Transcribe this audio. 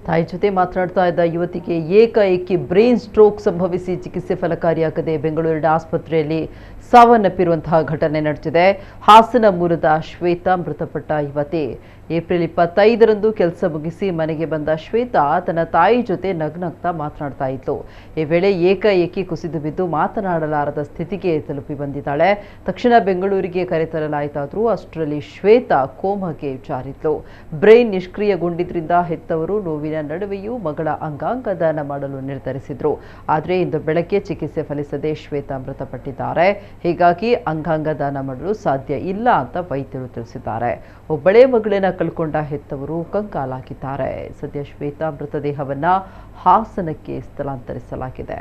ತಾಯಿ ಜೊತೆ ಮಾತನಾಡ್ತಾ ಇದ್ದ ಯುವತಿಗೆ ಏಕಾಏಕಿ ಬ್ರೈನ್ ಸ್ಟ್ರೋಕ್ ಸಂಭವಿಸಿ ಚಿಕಿತ್ಸೆ ಫಲಕಾರಿಯಾಗದೆ ಬೆಂಗಳೂರಿನ ಆಸ್ಪತ್ರೆಯಲ್ಲಿ ಸಾವನ್ನಪ್ಪಿರುವಂತಹ ಘಟನೆ ನಡೆದಿದೆ. ಹಾಸನ ಮೂಲದ ಶ್ವೇತಾ ಮೃತಪಟ್ಟ ಯುವತಿ ಏಪ್ರಿಲ್ 25ರಂದು ಕೆಲಸ ಮುಗಿಸಿ ಮನೆಗೆ ಬಂದ ಶ್ವೇತಾ ತನ್ನ ತಾಯಿ ಜೊತೆ ನಗ್ನಗ್ತಾ ಮಾತನಾಡ್ತಾ ಇದ್ಲು. ಈ ವೇಳೆ ಏಕಾಏಕಿ ಕುಸಿದು ಬಿದ್ದು ಮಾತನಾಡಲಾರದ ಸ್ಥಿತಿಗೆ ತಲುಪಿ ಬಂದಿದ್ದಾಳೆ. ತಕ್ಷಣ ಬೆಂಗಳೂರಿಗೆ ಕರೆತರಲಾಯಿತಾದರೂ ಅಷ್ಟರಲ್ಲಿ ಶ್ವೇತಾ ಕೋಮಾಗೆ ಜಾರಿದ್ಲು. ಬ್ರೈನ್ ನಿಷ್ಕ್ರಿಯಗೊಂಡಿದ್ರಿಂದ ಹೆತ್ತವರು ನೋವಿನ ನಡುವೆಯೂ ಮಗಳ ಅಂಗಾಂಗ ದಾನ ಮಾಡಲು ನಿರ್ಧರಿಸಿದ್ರು. ಆದರೆ ಇಂದು ಬೆಳಗ್ಗೆ ಚಿಕಿತ್ಸೆ ಫಲಿಸದೆ ಶ್ವೇತಾ ಮೃತಪಟ್ಟಿದ್ದಾರೆ. ಹೀಗಾಗಿ ಅಂಗಾಂಗ ದಾನ ಮಾಡಲು ಸಾಧ್ಯ ಇಲ್ಲ ಅಂತ ವೈದ್ಯರು ತಿಳಿಸಿದ್ದಾರೆ. ಒಬ್ಬಳೇ ಮಗಳನ್ನ ಕಳ್ಕೊಂಡ ಹೆತ್ತವರು ಕಂಗಾಲಾಗಿದ್ದಾರೆ. ಸದ್ಯ ಶ್ವೇತಾ ಮೃತದೇಹವನ್ನ ಹಾಸನಕ್ಕೆ ಸ್ಥಳಾಂತರಿಸಲಾಗಿದೆ.